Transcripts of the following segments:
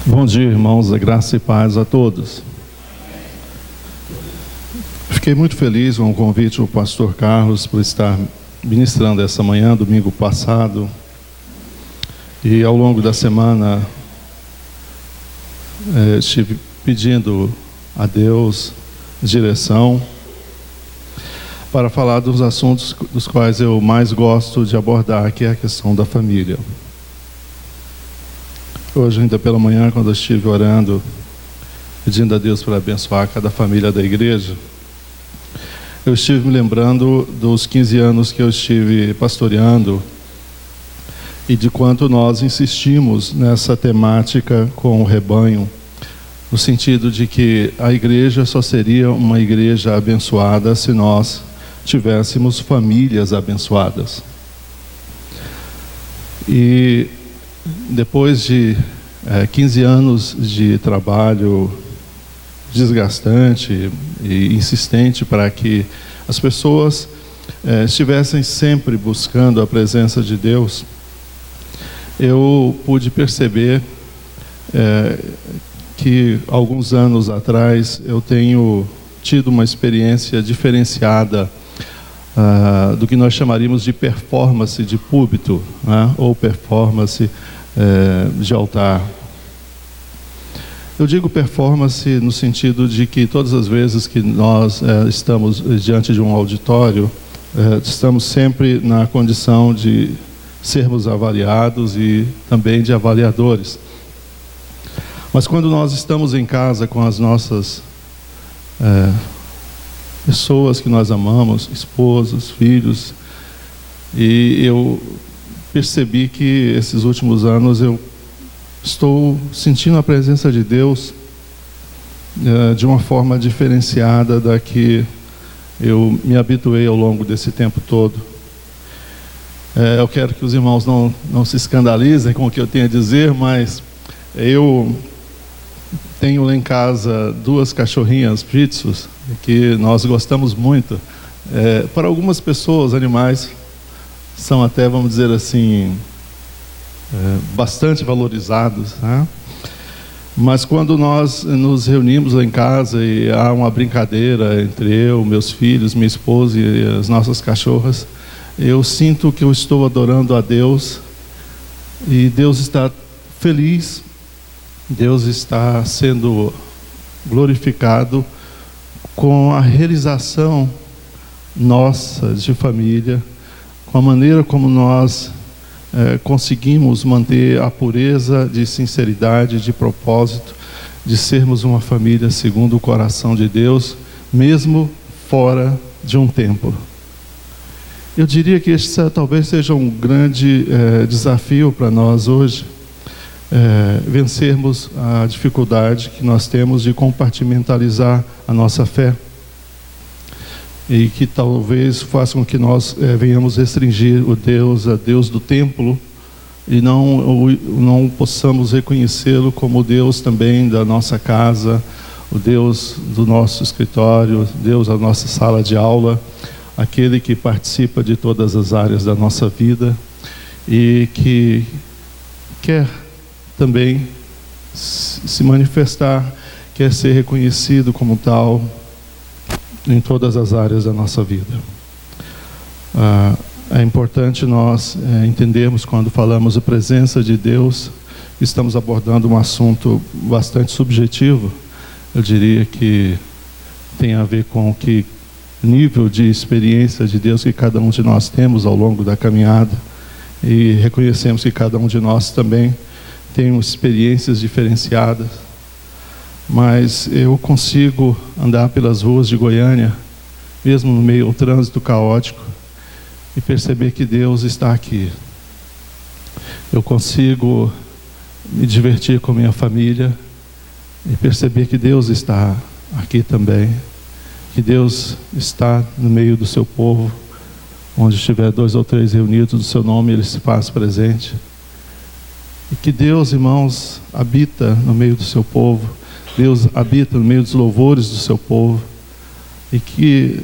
Bom dia, irmãos, a graça e paz a todos. Fiquei muito feliz com o convite do pastor Carlos por estar ministrando essa manhã, domingo passado, e ao longo da semana estive pedindo a Deus direção para falar dos assuntos dos quais eu mais gosto de abordar, que é a questão da família. Hoje, ainda pela manhã, quando eu estive orando, pedindo a Deus para abençoar cada família da igreja, eu estive me lembrando dos 15 anos que eu estive pastoreando e de quanto nós insistimos nessa temática com o rebanho, no sentido de que a igreja só seria uma igreja abençoada se nós tivéssemos famílias abençoadas. E depois de 15 anos de trabalho desgastante e insistente para que as pessoas estivessem sempre buscando a presença de Deus, eu pude perceber que alguns anos atrás eu tenho tido uma experiência diferenciada do que nós chamaríamos de performance de púlpito, né? Ou performance de altar. Eu digo performance no sentido de que todas as vezes que nós estamos diante de um auditório, estamos sempre na condição de sermos avaliados e também de avaliadores. Mas quando nós estamos em casa com as nossas pessoas que nós amamos, esposos, filhos, e eu percebi que esses últimos anos eu estou sentindo a presença de Deus de uma forma diferenciada da que eu me habituei ao longo desse tempo todo. Eu quero que os irmãos não se escandalizem com o que eu tenho a dizer, mas eu tenho lá em casa 2 cachorrinhas pitsus que nós gostamos muito. Para algumas pessoas, animais são até, vamos dizer assim, bastante valorizados, né? Mas quando nós nos reunimos lá em casa e há uma brincadeira entre eu, meus filhos, minha esposa e as nossas cachorras, eu sinto que eu estou adorando a Deus e Deus está feliz, Deus está sendo glorificado com a realização nossa de família, com a maneira como nós conseguimos manter a pureza de sinceridade, de propósito, de sermos uma família segundo o coração de Deus, mesmo fora de um templo. Eu diria que esse talvez seja um grande desafio para nós hoje, vencermos a dificuldade que nós temos de compartimentalizar a nossa fé e que talvez faça com que nós venhamos restringir a Deus do templo e não possamos reconhecê-lo como o Deus também da nossa casa, o Deus do nosso escritório, Deus da nossa sala de aula, aquele que participa de todas as áreas da nossa vida e que quer também se manifestar, quer ser reconhecido como tal em todas as áreas da nossa vida. É importante nós entendermos, quando falamos da presença de Deus, estamos abordando um assunto bastante subjetivo. Eu diria que tem a ver com que nível de experiência de Deus que cada um de nós temos ao longo da caminhada, e reconhecemos que cada um de nós também tem experiências diferenciadas, mas eu consigo andar pelas ruas de Goiânia, mesmo no meio do trânsito caótico, e perceber que Deus está aqui. Eu consigo me divertir com minha família e perceber que Deus está aqui também, que Deus está no meio do seu povo. Onde estiver 2 ou 3 reunidos no seu nome, Ele se faz presente. E que Deus, irmãos, habita no meio do seu povo. Deus habita no meio dos louvores do seu povo. E que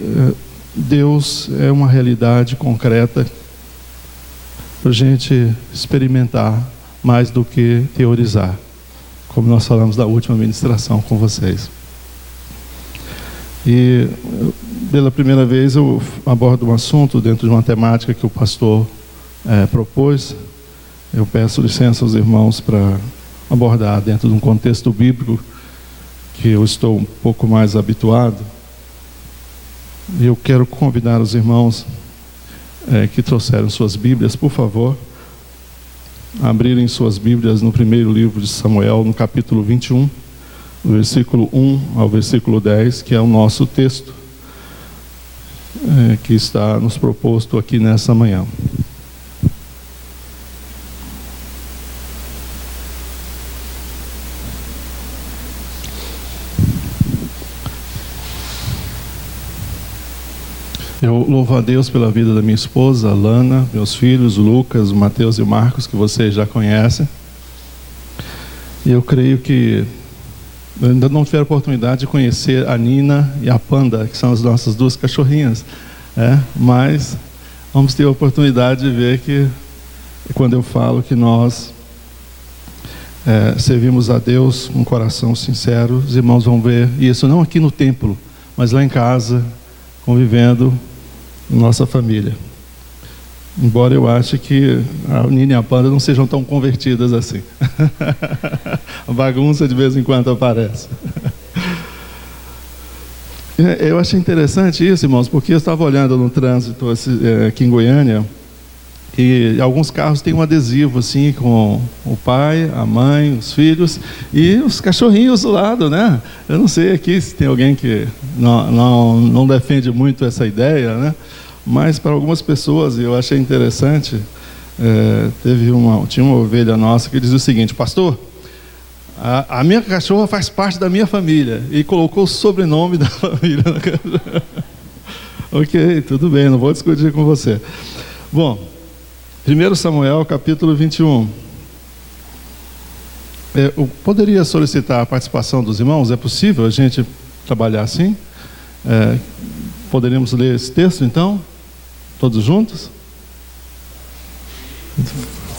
Deus é uma realidade concreta para a gente experimentar mais do que teorizar. como nós falamos da última ministração com vocês. E pela primeira vez eu abordo um assunto dentro de uma temática que o pastor propôs. Eu peço licença aos irmãos para abordar dentro de um contexto bíblico que eu estou um pouco mais habituado. E eu quero convidar os irmãos que trouxeram suas Bíblias, por favor, a abrirem suas Bíblias no primeiro livro de Samuel, no capítulo 21, do versículo 1 ao versículo 10, que é o nosso texto que está nos proposto aqui nessa manhã. Eu louvo a Deus pela vida da minha esposa, a Lana, meus filhos, o Lucas, o Mateus e o Marcos, que vocês já conhecem. E eu creio que eu ainda não tive a oportunidade de conhecer a Nina e a Panda, que são as nossas duas cachorrinhas. Mas vamos ter a oportunidade de ver que, quando eu falo que nós servimos a Deus com um coração sincero, os irmãos vão ver isso, não aqui no templo, mas lá em casa, convivendo com nossa família. Embora eu ache que a Nina e a Panda não sejam tão convertidas assim. A bagunça de vez em quando aparece. Eu achei interessante isso, irmãos, porque eu estava olhando no trânsito aqui em Goiânia, e alguns carros têm um adesivo assim com o pai, a mãe, os filhos e os cachorrinhos do lado, né? Eu não sei aqui se tem alguém que não defende muito essa ideia, né? Mas para algumas pessoas, eu achei interessante, tinha uma ovelha nossa que dizia o seguinte: pastor, a minha cachorra faz parte da minha família, e colocou o sobrenome da família na cachorra. Ok, tudo bem, não vou discutir com você. Bom, 1 Samuel, capítulo 21. Eu poderia solicitar a participação dos irmãos? É possível a gente trabalhar assim? Poderíamos ler esse texto, então? Todos juntos?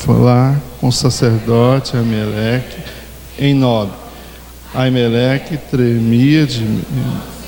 Falar com o sacerdote Ameleque em Nob. Ameleque tremia de medo.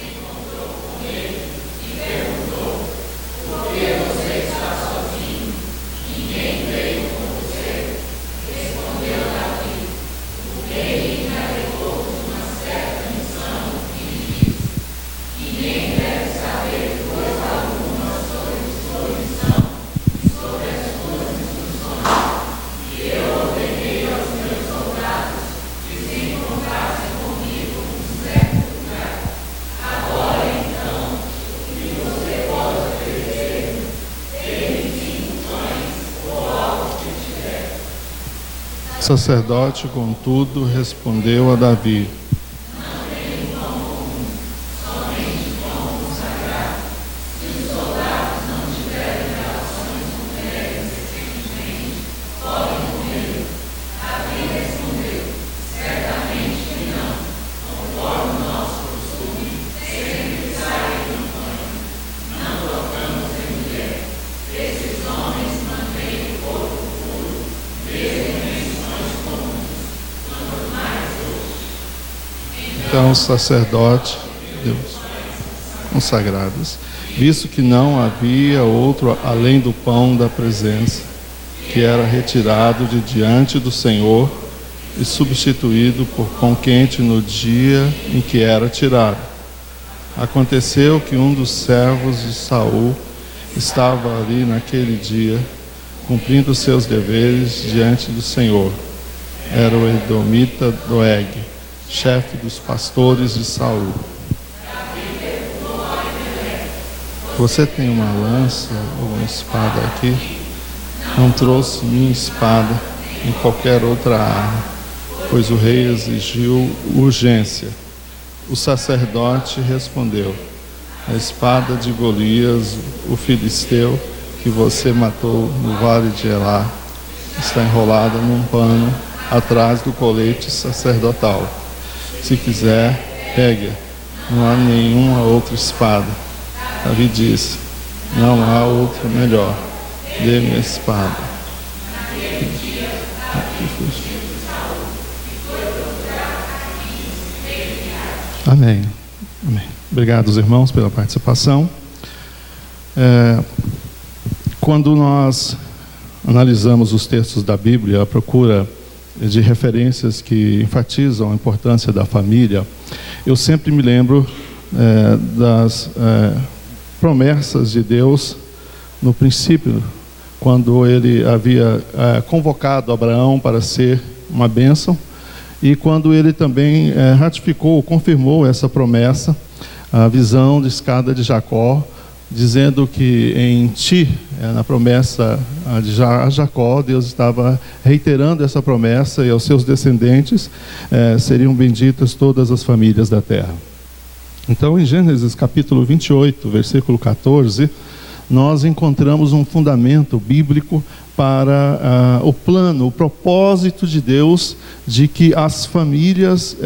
O sacerdote, contudo, respondeu a Davi: Então, sacerdote, Deus, consagrados, visto que não havia outro além do pão da presença, que era retirado de diante do Senhor e substituído por pão quente no dia em que era tirado. Aconteceu que um dos servos de Saul estava ali naquele dia, cumprindo seus deveres diante do Senhor. Era o edomita Doeg, chefe dos pastores de Saul. Você tem uma lança ou uma espada aqui? Não trouxe minha espada em qualquer outra arma, pois o rei exigiu urgência. O sacerdote respondeu: a espada de Golias, o filisteu, que você matou no vale de Elá, está enrolada num pano atrás do colete sacerdotal. Se quiser, pegue. Não há nenhuma outra espada. Davi disse: não há outra melhor. Dê-me a espada. Amém. Amém. Obrigado, irmãos, pela participação. Quando nós analisamos os textos da Bíblia à procura de referências que enfatizam a importância da família, eu sempre me lembro das promessas de Deus no princípio, quando ele havia convocado Abraão para ser uma bênção, e quando ele também ratificou, confirmou essa promessa, a visão de escada de Jacó, dizendo que em ti, na promessa de Jacó, Deus estava reiterando essa promessa, e aos seus descendentes seriam benditas todas as famílias da terra. Então, em Gênesis capítulo 28, versículo 14, nós encontramos um fundamento bíblico para o plano, o propósito de Deus de que as famílias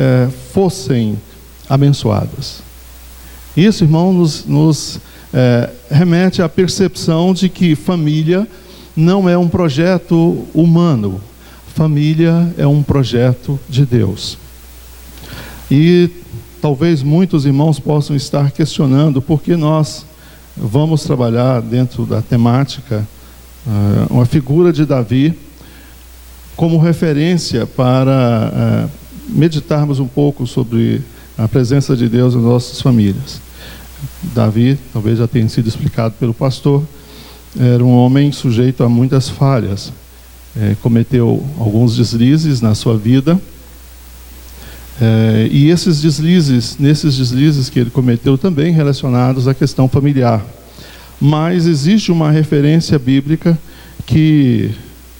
fossem abençoadas. Isso, irmão, nos remete à percepção de que família não é um projeto humano, família é um projeto de Deus. E talvez muitos irmãos possam estar questionando por que nós vamos trabalhar dentro da temática uma figura de Davi como referência para meditarmos um pouco sobre a presença de Deus nas nossas famílias. Davi, talvez já tenha sido explicado pelo pastor, era um homem sujeito a muitas falhas, cometeu alguns deslizes na sua vida, e nesses deslizes que ele cometeu também relacionados à questão familiar. Mas existe uma referência bíblica que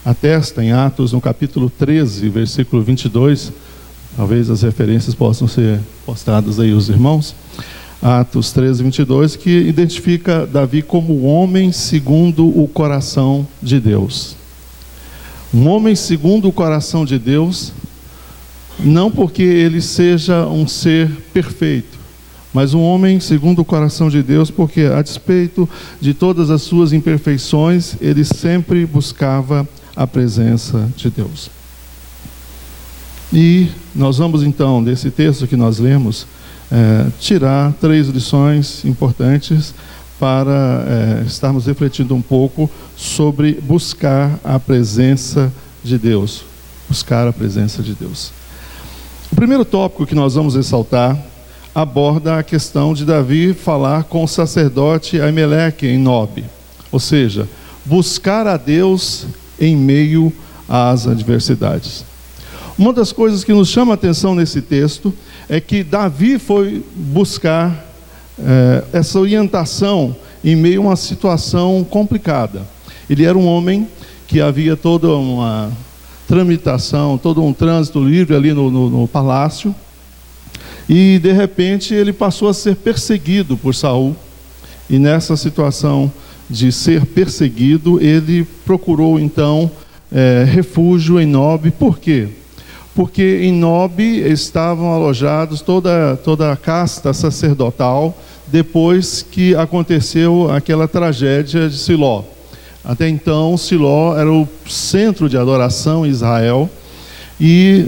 atesta em Atos, no capítulo 13, versículo 22, talvez as referências possam ser postadas aí aos irmãos, Atos 13, 22, que identifica Davi como homem segundo o coração de Deus. Um homem segundo o coração de Deus, não porque ele seja um ser perfeito, mas um homem segundo o coração de Deus, porque a despeito de todas as suas imperfeições, ele sempre buscava a presença de Deus. E nós vamos então, desse texto que nós lemos, tirar 3 lições importantes para estarmos refletindo um pouco sobre buscar a presença de Deus. Buscar a presença de Deus. O primeiro tópico que nós vamos ressaltar aborda a questão de Davi falar com o sacerdote Aimeleque em Nob, ou seja, buscar a Deus em meio às adversidades. Uma das coisas que nos chama a atenção nesse texto é que Davi foi buscar essa orientação em meio a uma situação complicada. Ele era um homem que havia toda uma tramitação, todo um trânsito livre ali no palácio, e de repente ele passou a ser perseguido por Saul, e nessa situação de ser perseguido, ele procurou então refúgio em Nob. Por quê? Porque em Nob estavam alojados toda a casta sacerdotal, depois que aconteceu aquela tragédia de Siló. Até então, Siló era o centro de adoração em Israel, e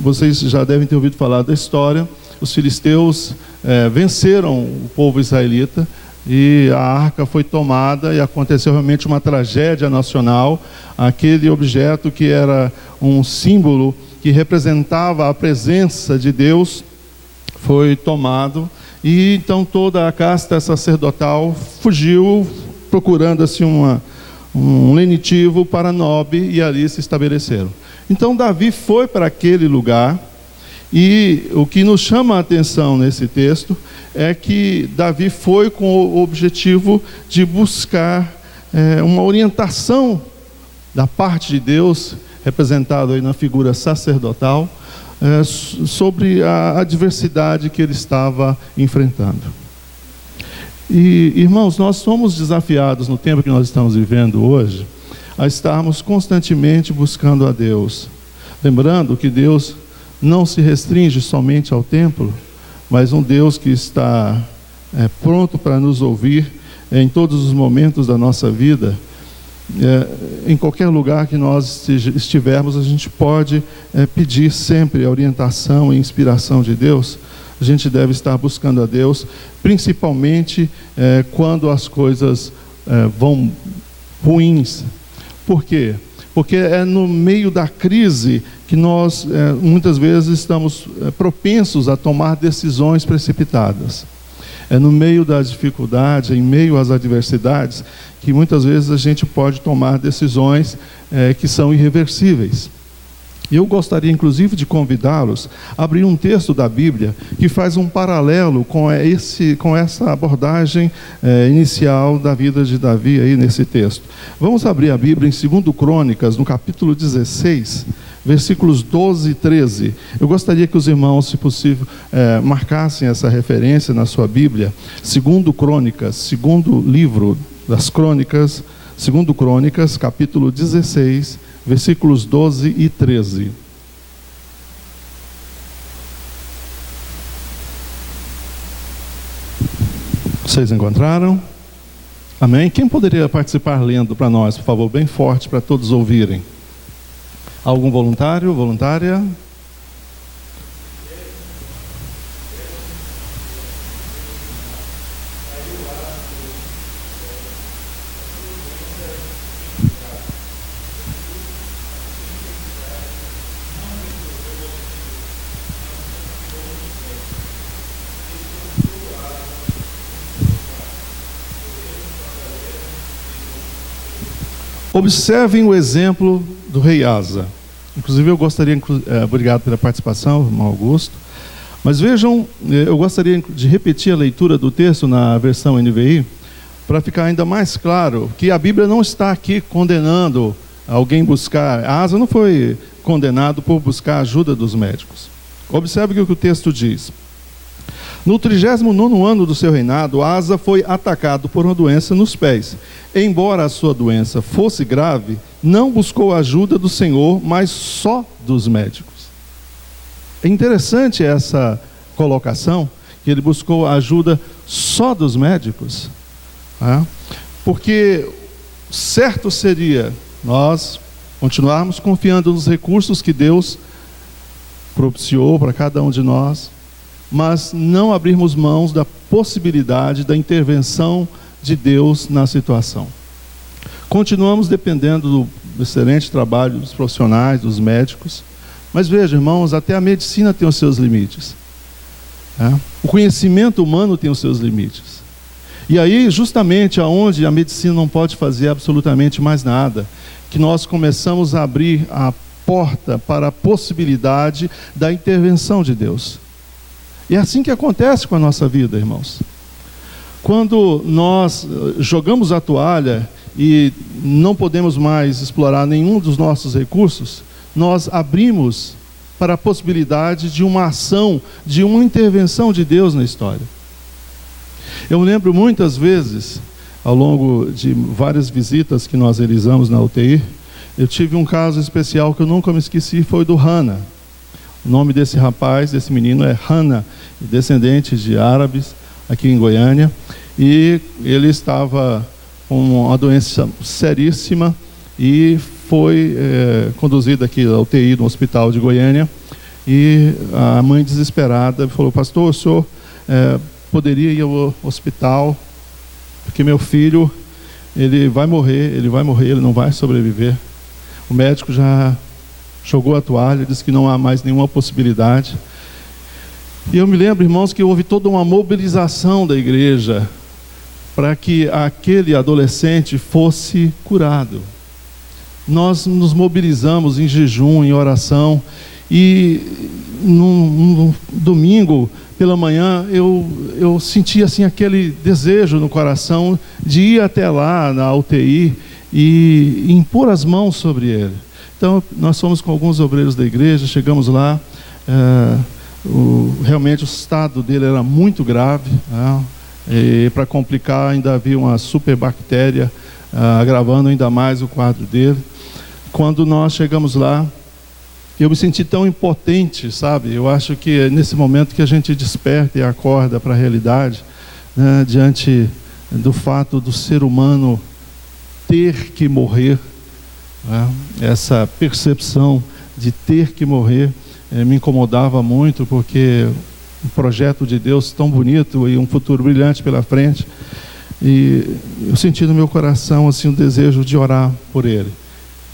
vocês já devem ter ouvido falar da história. Os filisteus venceram o povo israelita, e a arca foi tomada, e aconteceu realmente uma tragédia nacional. Aquele objeto que era um símbolo que representava a presença de Deus foi tomado, e então toda a casta sacerdotal fugiu, procurando assim um lenitivo para Nob, e ali se estabeleceram. Então Davi foi para aquele lugar, e o que nos chama a atenção nesse texto é que Davi foi com o objetivo de buscar uma orientação da parte de Deus, representado aí na figura sacerdotal, sobre a adversidade que ele estava enfrentando. E, irmãos, nós somos desafiados no tempo que nós estamos vivendo hoje a estarmos constantemente buscando a Deus, lembrando que Deus não se restringe somente ao templo, mas um Deus que está pronto para nos ouvir em todos os momentos da nossa vida. Em qualquer lugar que nós estivermos, a gente pode pedir sempre a orientação e inspiração de Deus, a gente deve estar buscando a Deus, principalmente quando as coisas vão ruins. Por quê? Porque é no meio da crise que nós muitas vezes estamos propensos a tomar decisões precipitadas. É no meio da dificuldade, em meio às adversidades, que muitas vezes a gente pode tomar decisões que são irreversíveis. E eu gostaria, inclusive, de convidá-los a abrir um texto da Bíblia que faz um paralelo com essa abordagem inicial da vida de Davi aí nesse texto. Vamos abrir a Bíblia em 2 Crônicas, no capítulo 16, versículos 12 e 13. Eu gostaria que os irmãos, se possível, marcassem essa referência na sua Bíblia. 2 Crônicas, segundo livro das Crônicas, 2 Crônicas, capítulo 16, versículos 12 e 13. Vocês encontraram? Amém? Quem poderia participar lendo para nós, por favor, bem forte, para todos ouvirem? Algum voluntário, voluntária? Observem o exemplo do rei Asa. Inclusive eu gostaria, obrigado pela participação, irmão Augusto, mas vejam, eu gostaria de repetir a leitura do texto na versão NVI, para ficar ainda mais claro que a Bíblia não está aqui condenando alguém buscar. Asa não foi condenado por buscar a ajuda dos médicos. Observe o que o texto diz. No 39º ano do seu reinado, Asa foi atacado por uma doença nos pés. Embora a sua doença fosse grave, não buscou a ajuda do Senhor, mas só dos médicos. É interessante essa colocação, que ele buscou a ajuda só dos médicos. Porque certo seria nós continuarmos confiando nos recursos que Deus propiciou para cada um de nós, mas não abrirmos mãos da possibilidade da intervenção de Deus na situação. Continuamos dependendo do excelente trabalho dos profissionais, dos médicos, mas veja, irmãos, até a medicina tem os seus limites. O conhecimento humano tem os seus limites. E aí, justamente aonde a medicina não pode fazer absolutamente mais nada, que nós começamos a abrir a porta para a possibilidade da intervenção de Deus. E é assim que acontece com a nossa vida, irmãos. Quando nós jogamos a toalha e não podemos mais explorar nenhum dos nossos recursos, nós abrimos para a possibilidade de uma ação, de uma intervenção de Deus na história. Eu me lembro muitas vezes, ao longo de várias visitas que nós realizamos na UTI, eu tive um caso especial que eu nunca me esqueci, foi do Hana. O nome desse rapaz, desse menino é Hana, descendente de árabes, aqui em Goiânia, e ele estava com uma doença seríssima e foi conduzido aqui ao UTI no hospital de Goiânia, e a mãe desesperada falou: pastor, o senhor poderia ir ao hospital, porque meu filho, ele vai morrer, ele não vai sobreviver. O médico já jogou a toalha, disse que não há mais nenhuma possibilidade. E eu me lembro, irmãos, que houve toda uma mobilização da igreja para que aquele adolescente fosse curado. Nós nos mobilizamos em jejum, em oração, e num domingo pela manhã eu senti assim aquele desejo no coração de ir até lá na UTI e impor as mãos sobre ele. Então nós fomos com alguns obreiros da igreja, chegamos lá, realmente o estado dele era muito grave, e para complicar ainda havia uma superbactéria agravando ainda mais o quadro dele. Quando nós chegamos lá, eu me senti tão impotente, sabe? Eu acho que é nesse momento que a gente desperta e acorda para a realidade, né, diante do fato do ser humano ter que morrer, né? Essa percepção de ter que morrer me incomodava muito, porque um projeto de Deus tão bonito e um futuro brilhante pela frente. E eu senti no meu coração assim um desejo de orar por ele.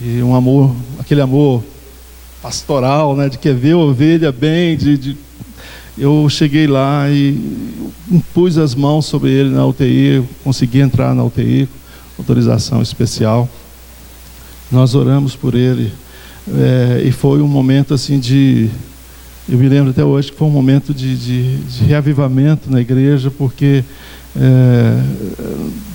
E um amor, aquele amor pastoral, né, de querer ver a ovelha bem. Eu cheguei lá e pus as mãos sobre ele na UTI, consegui entrar na UTI, autorização especial. Nós oramos por ele, e foi um momento assim eu me lembro até hoje que foi um momento de reavivamento na igreja, porque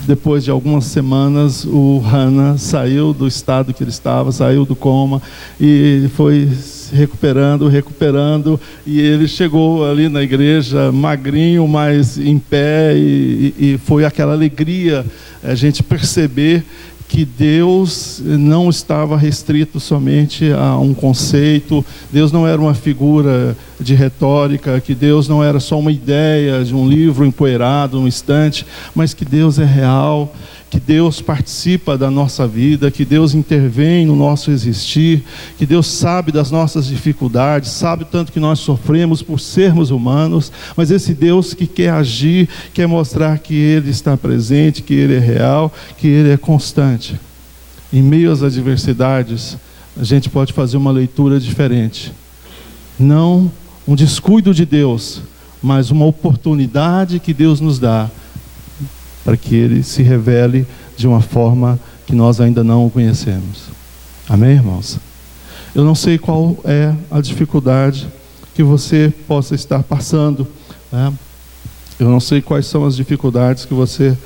depois de algumas semanas o Hannah saiu do estado que ele estava, saiu do coma e foi se recuperando, e ele chegou ali na igreja magrinho, mas em pé, e foi aquela alegria a gente perceber que Deus não estava restrito somente a um conceito, Deus não era uma figura de retórica, que Deus não era só uma ideia de um livro empoeirado, um estante, mas que Deus é real, que Deus participa da nossa vida, que Deus intervém no nosso existir, que Deus sabe das nossas dificuldades, sabe o tanto que nós sofremos por sermos humanos, mas esse Deus que quer agir, quer mostrar que Ele está presente, que Ele é real, que Ele é constante. Em meio às adversidades, a gente pode fazer uma leitura diferente. Não um descuido de Deus, mas uma oportunidade que Deus nos dá para que Ele se revele de uma forma que nós ainda não o conhecemos. Amém, irmãos? Eu não sei qual é a dificuldade que você possa estar passando, né? Eu não sei quais são as dificuldades que você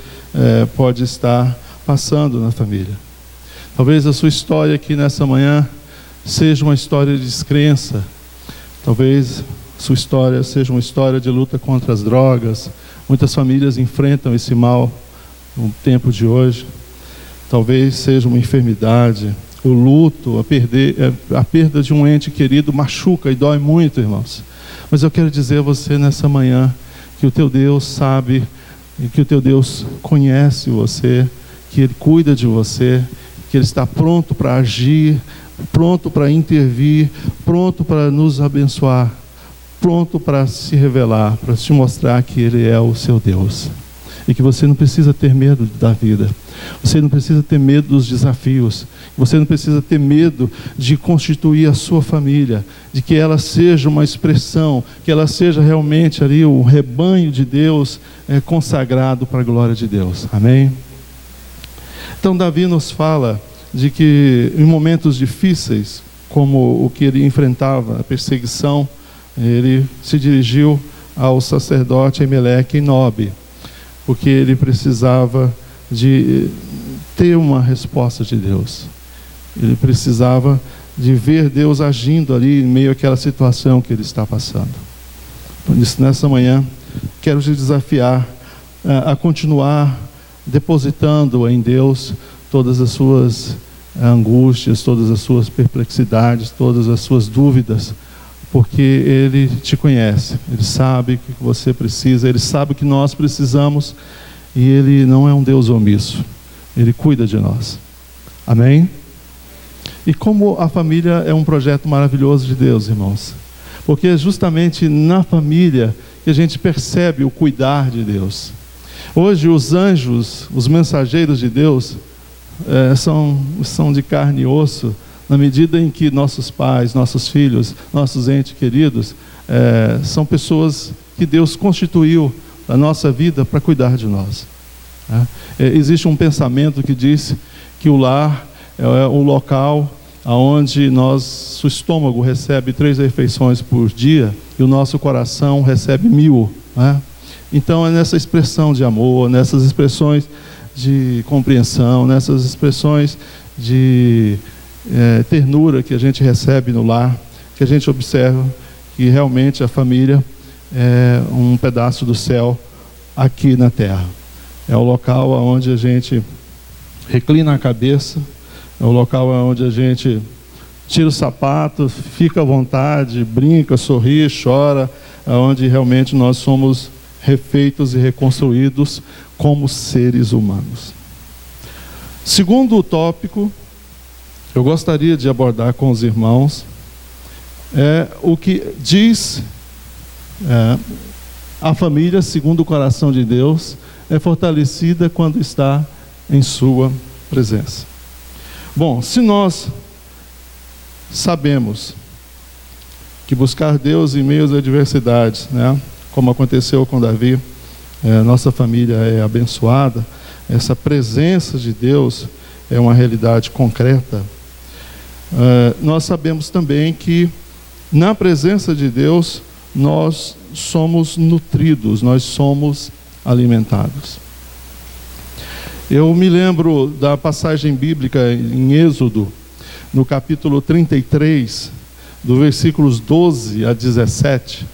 pode estar passando na família. Talvez a sua história aqui nessa manhã seja uma história de descrença. Talvez sua história seja uma história de luta contra as drogas. Muitas famílias enfrentam esse mal no tempo de hoje. Talvez seja uma enfermidade, o luto, a perda de um ente querido machuca e dói muito, irmãos. Mas eu quero dizer a você nessa manhã que o teu Deus sabe, e que o teu Deus conhece você, que Ele cuida de você, que Ele está pronto para agir, pronto para intervir, pronto para nos abençoar, pronto para se revelar, para te mostrar que Ele é o seu Deus. E que você não precisa ter medo da vida. Você não precisa ter medo dos desafios. Você não precisa ter medo de constituir a sua família, de que ela seja uma expressão, que ela seja realmente ali o rebanho de Deus consagrado para a glória de Deus. Amém? Então Davi nos fala de que em momentos difíceis, como o que ele enfrentava, a perseguição, ele se dirigiu ao sacerdote Emelec em Nob, porque ele precisava de ter uma resposta de Deus. Ele precisava de ver Deus agindo ali em meio àquela situação que ele está passando. Por isso, nessa manhã, quero te desafiar a continuar depositando em Deus todas as suas angústias, todas as suas perplexidades, todas as suas dúvidas, porque Ele te conhece, Ele sabe o que você precisa, Ele sabe o que nós precisamos, e Ele não é um Deus omisso, Ele cuida de nós. Amém? E como a família é um projeto maravilhoso de Deus, irmãos, porque é justamente na família que a gente percebe o cuidar de Deus. Hoje os anjos, os mensageiros de Deus, são de carne e osso, na medida em que nossos pais, nossos filhos, nossos entes queridos, são pessoas que Deus constituiu na nossa vida para cuidar de nós. Existe um pensamento que diz que o lar é o local onde nosso estômago recebe 3 refeições por dia e o nosso coração recebe 1000. Então é nessa expressão de amor, nessas expressões de compreensão, nessas expressões de ternura que a gente recebe no lar, que a gente observa que realmente a família é um pedaço do céu aqui na terra. É o local onde a gente reclina a cabeça, é o local onde a gente tira o sapato, fica à vontade, brinca, sorri, chora, onde realmente nós somos refeitos e reconstruídos como seres humanos. Segundo tópico, eu gostaria de abordar com os irmãos o que diz A família, segundo o coração de Deus, é fortalecida quando está em sua presença. Bom, se nós sabemos que buscar Deus em meio às adversidades, né, como aconteceu com Davi, nossa família é abençoada, essa presença de Deus é uma realidade concreta. Nós sabemos também que na presença de Deus nós somos nutridos, nós somos alimentados. Eu me lembro da passagem bíblica em Êxodo, no capítulo 33, do versículos 12 a 17,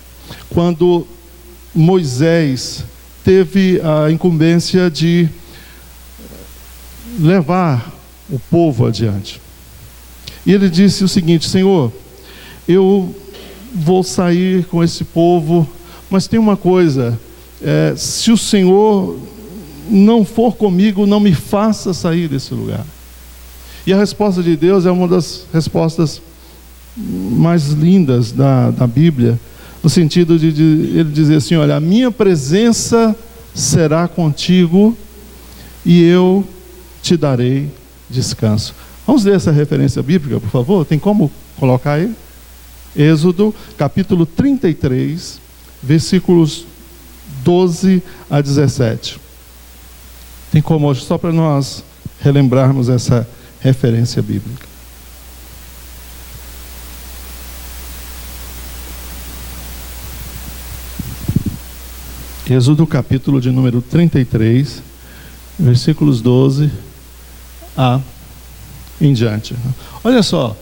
quando Moisés teve a incumbência de levar o povo adiante. E ele disse o seguinte: Senhor, eu vou sair com esse povo, mas tem uma coisa, se o Senhor não for comigo, não me faça sair desse lugar. E a resposta de Deus é uma das respostas mais lindas da Bíblia, no sentido de ele dizer assim: olha, a minha presença será contigo e eu te darei descanso. Vamos ler essa referência bíblica, por favor? Tem como colocar aí? Êxodo, capítulo 33, versículos 12 a 17. Tem como hoje, só para nós relembrarmos essa referência bíblica. Êxodo, capítulo de número 33, versículos 12 a em diante. Olha só.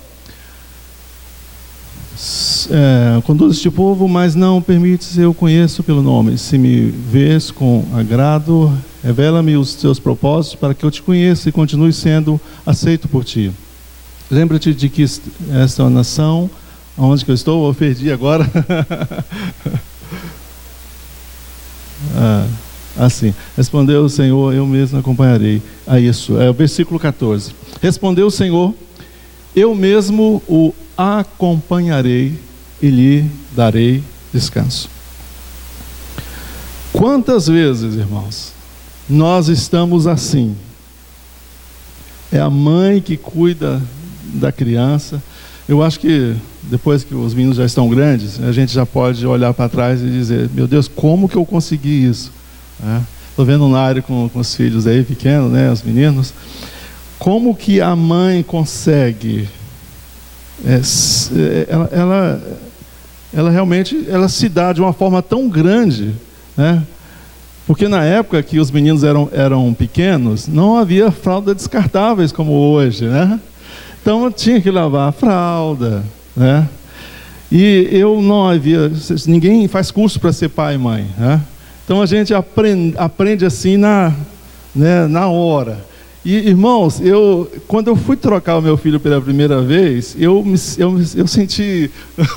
Conduz este povo, mas não permites eu conheço pelo nome. Se me vês com agrado, revela-me os teus propósitos para que eu te conheça e continue sendo aceito por ti. Lembra-te de que esta é uma nação, onde que eu estou? Eu perdi agora. Assim, respondeu o Senhor, eu mesmo acompanharei a isso. É o versículo 14. Respondeu o Senhor, eu mesmo o acompanharei e lhe darei descanso. Quantas vezes, irmãos, nós estamos assim? É a mãe que cuida da criança. Eu acho que depois que os meninos já estão grandes, a gente já pode olhar para trás e dizer: meu Deus, como que eu consegui isso? Estou vendo um Nário com os filhos aí pequenos, né, os meninos. Como que a mãe consegue? Ela realmente se dá de uma forma tão grande, né? Porque na época que os meninos eram pequenos, não havia fraldas descartáveis como hoje, né? Então tinha que lavar a fralda, né? E eu não havia, ninguém faz curso para ser pai e mãe, né? Então a gente aprende assim na hora. E, irmãos, quando eu fui trocar o meu filho pela primeira vez, eu senti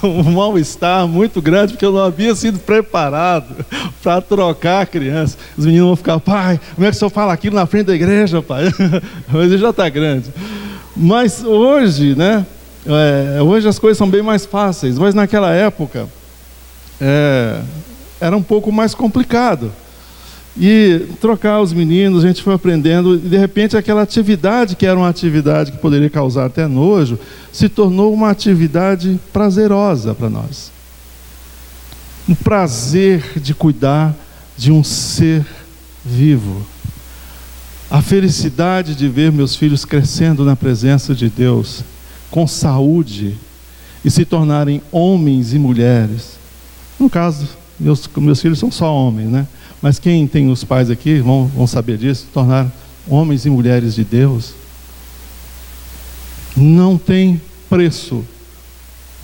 um mal-estar muito grande, porque eu não havia sido preparado para trocar a criança. Os meninos vão ficar: pai, como é que o senhor fala aquilo na frente da igreja, pai? Mas ele já está grande. Mas hoje, né? Hoje as coisas são bem mais fáceis, mas naquela época era um pouco mais complicado. E trocar os meninos, a gente foi aprendendo, e de repente aquela atividade que era uma atividade que poderia causar até nojo, se tornou uma atividade prazerosa para nós. Um prazer de cuidar de um ser vivo. A felicidade de ver meus filhos crescendo na presença de Deus, com saúde, e se tornarem homens e mulheres. No caso, meus filhos são só homens, né? Mas quem tem os pais aqui vão saber disso, tornar homens e mulheres de Deus. Não tem preço,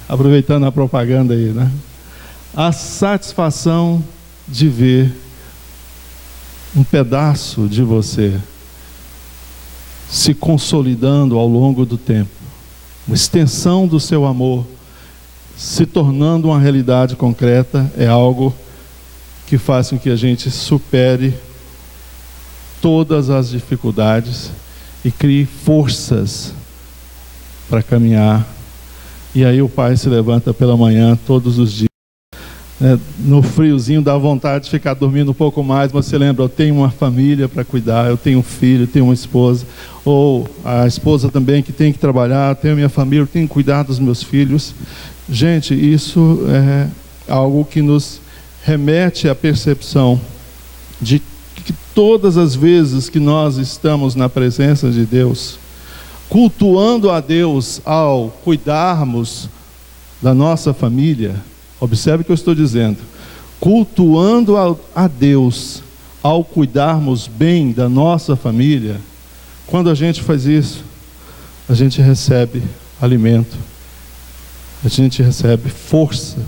aproveitando a propaganda aí, né? A satisfação de ver um pedaço de você se consolidando ao longo do tempo, uma extensão do seu amor se tornando uma realidade concreta, é algo que faz com que a gente supere todas as dificuldades e crie forças para caminhar. E aí o pai se levanta pela manhã todos os dias No friozinho dá vontade de ficar dormindo um pouco mais, mas você lembra, eu tenho uma família para cuidar, eu tenho um filho, eu tenho uma esposa, ou a esposa também que tem que trabalhar, eu tenho minha família, eu tenho que cuidar dos meus filhos. Gente, isso é algo que nos remete à percepção de que todas as vezes que nós estamos na presença de Deus, cultuando a Deus ao cuidarmos da nossa família, observe o que eu estou dizendo, cultuando a Deus ao cuidarmos bem da nossa família, quando a gente faz isso, a gente recebe alimento, a gente recebe forças,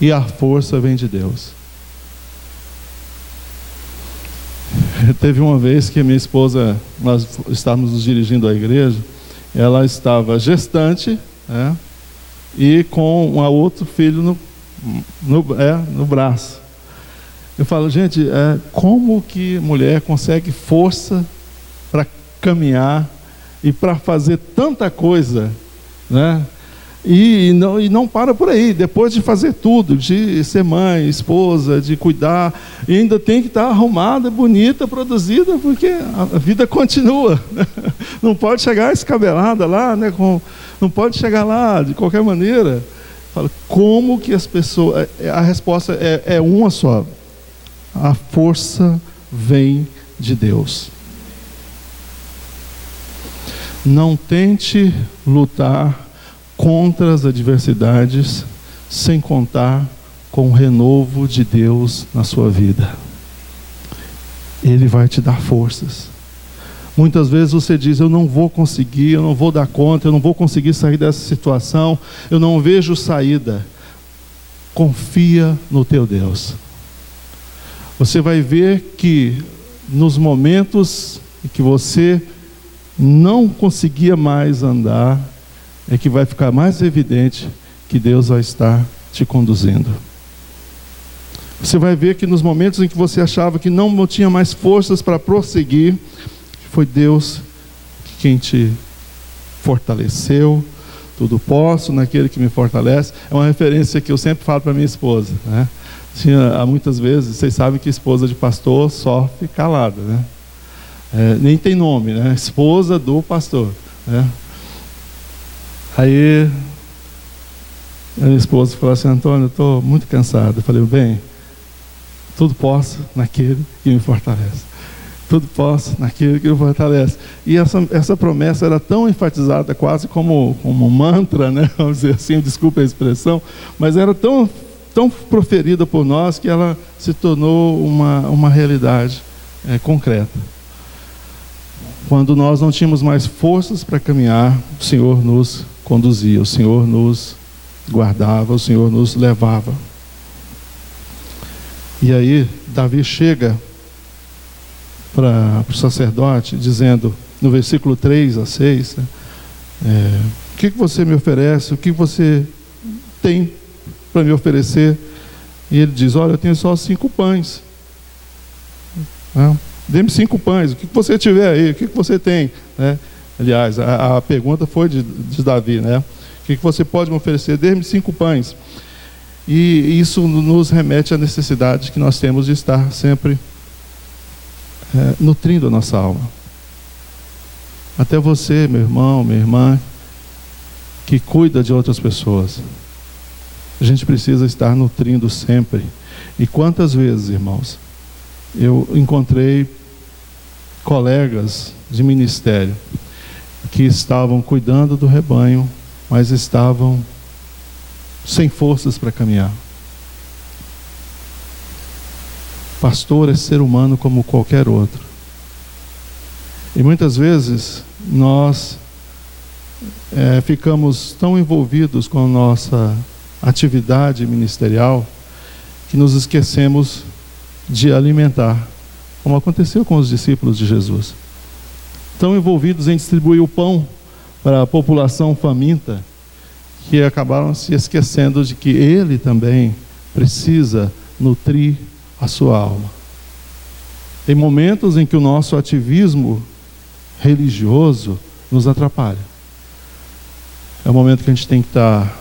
e a força vem de Deus. Teve uma vez que a minha esposa, nós estávamos nos dirigindo à igreja, ela estava gestante, e com um outro filho no braço. Eu falo, gente, como que mulher consegue força para caminhar e para fazer tanta coisa, né? E não para por aí. Depois de fazer tudo, de ser mãe, esposa, de cuidar, e ainda tem que estar arrumada, bonita, produzida, porque a vida continua. Não pode chegar escabelada lá, né? Não pode chegar lá de qualquer maneira. Fala, como que as pessoas... A resposta é uma só. A força vem de Deus. Não tente lutar contra as adversidades sem contar com o renovo de Deus na sua vida. Ele vai te dar forças. Muitas vezes você diz, eu não vou conseguir, eu não vou dar conta, eu não vou conseguir sair dessa situação, eu não vejo saída. Confia no teu Deus. Você vai ver que nos momentos em que você não conseguia mais andar, é que vai ficar mais evidente que Deus vai estar te conduzindo. Você vai ver que nos momentos em que você achava que não tinha mais forças para prosseguir, foi Deus quem te fortaleceu. Tudo posso naquele que me fortalece. É uma referência que eu sempre falo para minha esposa, né? Há muitas vezes, vocês sabem que esposa de pastor sofre calada, né? Nem tem nome, né? Esposa do pastor, né? Aí a minha esposa falou assim, Antônio, eu estou muito cansado. Eu falei, bem, tudo posso naquele que me fortalece. Tudo posso naquele que me fortalece. E essa promessa era tão enfatizada, quase como um mantra, né? Vamos dizer assim, desculpa a expressão, mas era tão proferida por nós que ela se tornou uma realidade concreta. Quando nós não tínhamos mais forças para caminhar, o Senhor nos conduzia, o Senhor nos guardava, o Senhor nos levava. E aí Davi chega para o sacerdote dizendo, no versículo 3 a 6, o que você me oferece? O que você tem para me oferecer? E ele diz, olha, eu tenho só 5 pães. Dê-me 5 pães, o que você tiver aí, o que você tem? Aliás, a pergunta foi de Davi, né? O que você pode me oferecer? Dê-me 5 pães. E isso nos remete à necessidade que nós temos de estar sempre nutrindo a nossa alma. Até você, meu irmão, minha irmã, que cuida de outras pessoas. A gente precisa estar nutrindo sempre. E quantas vezes, irmãos, eu encontrei colegas de ministério que estavam cuidando do rebanho, mas estavam sem forças para caminhar. Pastor é ser humano como qualquer outro. E muitas vezes nós ficamos tão envolvidos com a nossa atividade ministerial que nos esquecemos de alimentar, como aconteceu com os discípulos de Jesus. Tão envolvidos em distribuir o pão para a população faminta, que acabaram se esquecendo de que ele também precisa nutrir a sua alma. Tem momentos em que o nosso ativismo religioso nos atrapalha. É o momento que a gente tem que estar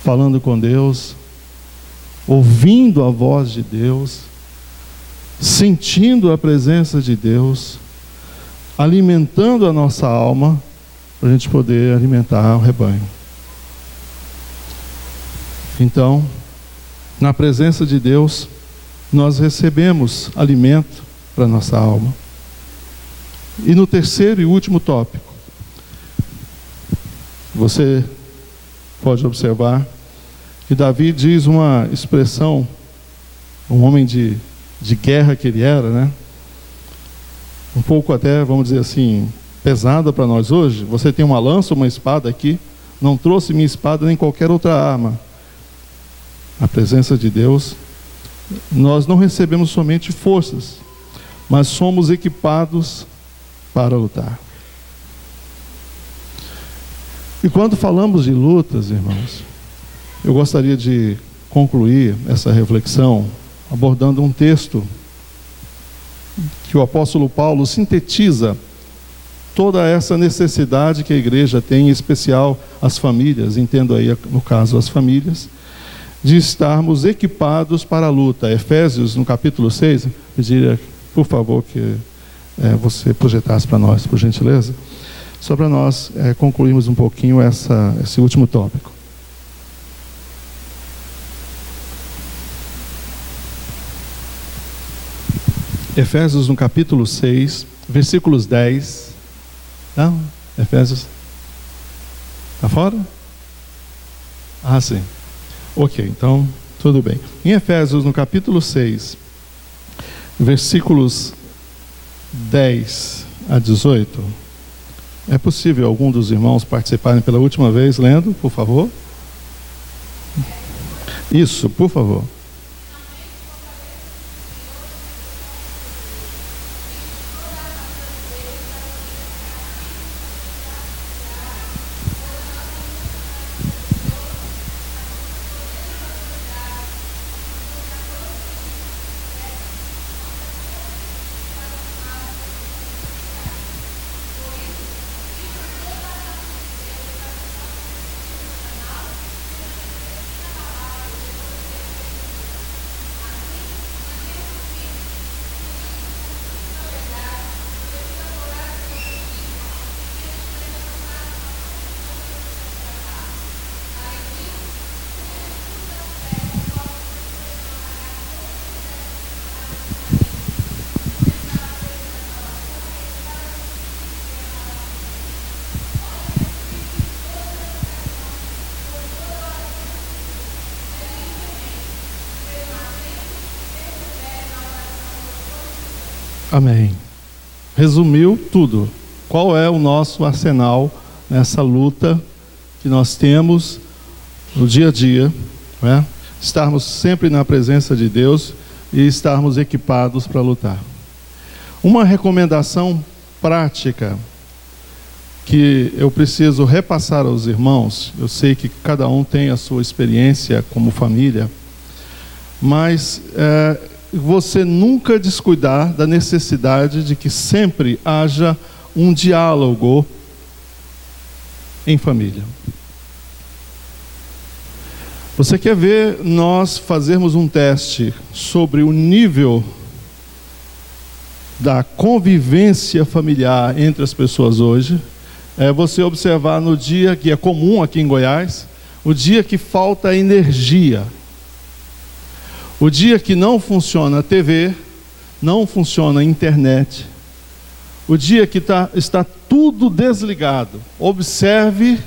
falando com Deus, ouvindo a voz de Deus, sentindo a presença de Deus, alimentando a nossa alma, para a gente poder alimentar o rebanho. Então, na presença de Deus, nós recebemos alimento para a nossa alma. E no terceiro e último tópico, você pode observar que Davi diz uma expressão, um homem de guerra que ele era, né? Um pouco até, vamos dizer assim, pesada para nós hoje. Você tem uma lança, uma espada aqui, não trouxe minha espada nem qualquer outra arma. A presença de Deus, nós não recebemos somente forças, mas somos equipados para lutar. E quando falamos de lutas, irmãos, eu gostaria de concluir essa reflexão abordando um texto que o apóstolo Paulo sintetiza toda essa necessidade que a igreja tem, em especial as famílias, entendo aí no caso as famílias, de estarmos equipados para a luta. Efésios, no capítulo 6, pediria, por favor, que você projetasse para nós, por gentileza, só para nós concluirmos um pouquinho esse último tópico. Efésios, no capítulo 6, versículos 10. Não? Efésios. Está fora? Ah, sim. Ok, então, tudo bem. Em Efésios, no capítulo 6, versículos 10 a 18, é possível algum dos irmãos participarem pela última vez lendo, por favor? Isso, por favor. Amém. Resumiu tudo. Qual é o nosso arsenal nessa luta que nós temos no dia a dia, né? Estarmos sempre na presença de Deus e estarmos equipados para lutar. Uma recomendação prática que eu preciso repassar aos irmãos, eu sei que cada um tem a sua experiência como família, mas você nunca descuidar da necessidade de que sempre haja um diálogo em família. Você quer ver nós fazermos um teste sobre o nível da convivência familiar entre as pessoas hoje? É você observar no dia que é comum aqui em Goiás, o dia que falta energia. O dia que não funciona a TV, não funciona a internet, o dia que está tudo desligado. Observe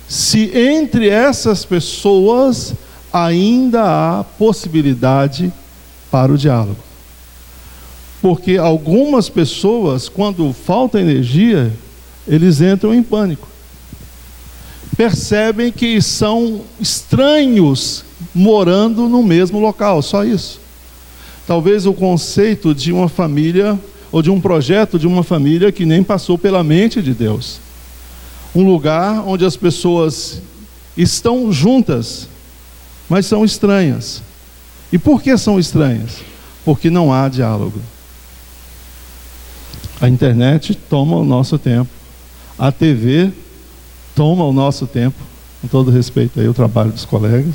se entre essas pessoas ainda há possibilidade para o diálogo. Porque algumas pessoas, quando falta energia, eles entram em pânico. Percebem que são estranhos morando no mesmo local, só isso. Talvez o conceito de uma família, ou de um projeto de uma família que nem passou pela mente de Deus. Um lugar onde as pessoas estão juntas, mas são estranhas. E por que são estranhas? Porque não há diálogo. A internet toma o nosso tempo. A TV toma o nosso tempo. Com todo respeito aí ao trabalho dos colegas.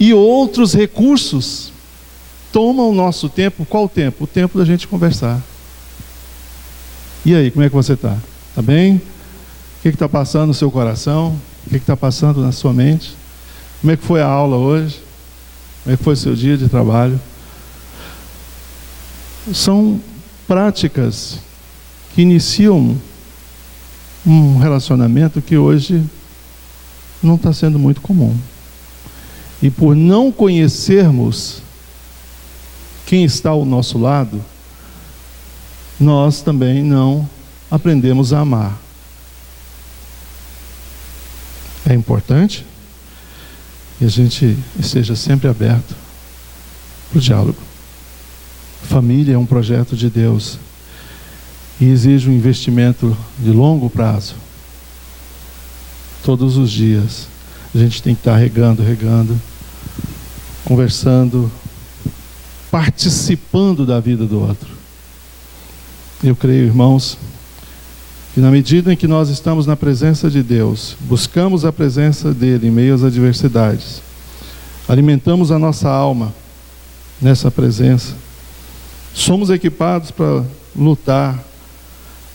E outros recursos tomam o nosso tempo. Qual o tempo? O tempo da gente conversar. E aí, como é que você está? Está bem? O que está passando no seu coração? O que está passando na sua mente? Como é que foi a aula hoje? Como é que foi o seu dia de trabalho? São práticas que iniciam um relacionamento que hoje não está sendo muito comum. E por não conhecermos quem está ao nosso lado, nós também não aprendemos a amar. É importante que a gente esteja sempre aberto para o diálogo. Família é um projeto de Deus e exige um investimento de longo prazo. Todos os dias a gente tem que estar regando, conversando, participando da vida do outro. Eu creio, irmãos, que na medida em que nós estamos na presença de Deus, buscamos a presença dele em meio às adversidades, alimentamos a nossa alma nessa presença, somos equipados para lutar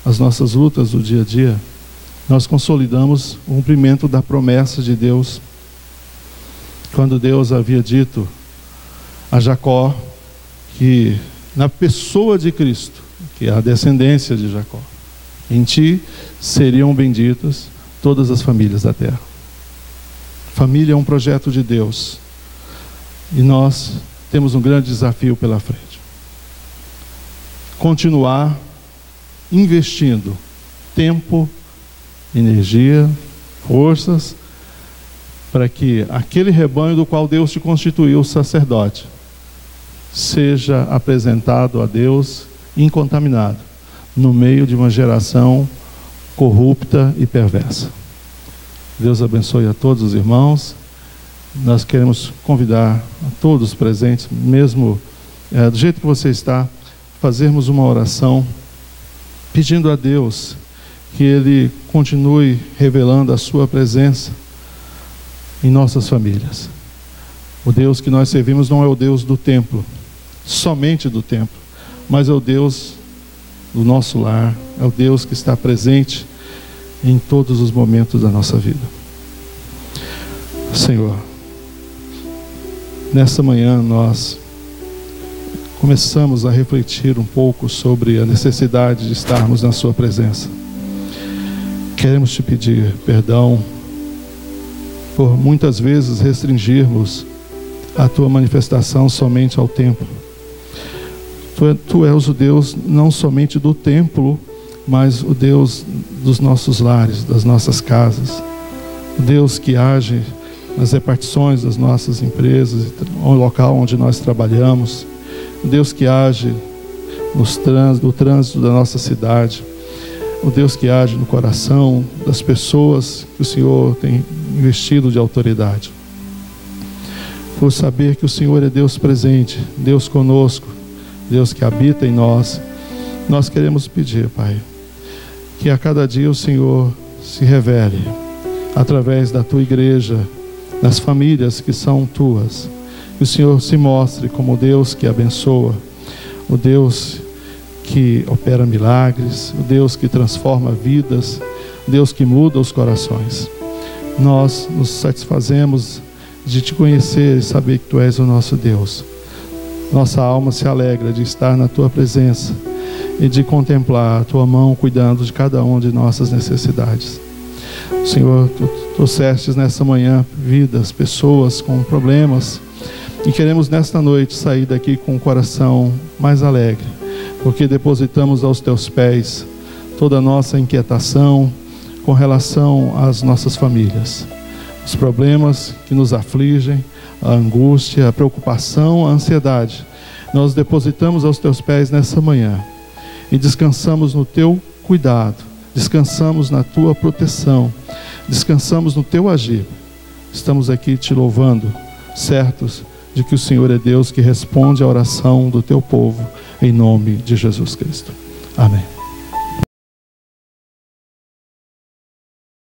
as nossas lutas do dia a dia, nós consolidamos o cumprimento da promessa de Deus. Quando Deus havia dito a Jacó que na pessoa de Cristo, que é a descendência de Jacó, em ti seriam benditas todas as famílias da terra. Família é um projeto de Deus e nós temos um grande desafio pela frente. Continuar investindo tempo, energia, forças, para que aquele rebanho do qual Deus te constituiu sacerdote seja apresentado a Deus incontaminado, no meio de uma geração corrupta e perversa. Deus abençoe a todos os irmãos. Nós queremos convidar a todos os presentes, mesmo do jeito que você está, fazermos uma oração pedindo a Deus que Ele continue revelando a sua presença em nossas famílias. O Deus que nós servimos não é o Deus do templo, somente do templo, mas é o Deus do nosso lar, é o Deus que está presente em todos os momentos da nossa vida. Senhor, nessa manhã nós começamos a refletir um pouco sobre a necessidade de estarmos na sua presença. Queremos te pedir perdão por muitas vezes restringirmos a tua manifestação somente ao templo. Tu és o Deus não somente do templo, mas o Deus dos nossos lares, das nossas casas. O Deus que age nas repartições das nossas empresas, no local onde nós trabalhamos. O Deus que age no trânsito da nossa cidade. O Deus que age no coração das pessoas que o Senhor tem investido de autoridade. Por saber que o Senhor é Deus presente, Deus conosco, Deus que habita em nós, nós queremos pedir, Pai, que a cada dia o Senhor se revele através da tua igreja, das famílias que são tuas. Que o Senhor se mostre como o Deus que abençoa, o Deus que opera milagres, o Deus que transforma vidas, o Deus que muda os corações. Nós nos satisfazemos de te conhecer e saber que tu és o nosso Deus. Nossa alma se alegra de estar na tua presença e de contemplar a tua mão cuidando de cada uma de nossas necessidades. Senhor, tu trouxestes nessa manhã vidas, pessoas com problemas, e queremos nesta noite sair daqui com o coração mais alegre, porque depositamos aos teus pés toda a nossa inquietação com relação às nossas famílias, os problemas que nos afligem, a angústia, a preocupação, a ansiedade. Nós depositamos aos teus pés nessa manhã e descansamos no teu cuidado, descansamos na tua proteção, descansamos no teu agir. Estamos aqui te louvando, certos de que o Senhor é Deus que responde à oração do teu povo, em nome de Jesus Cristo. Amém.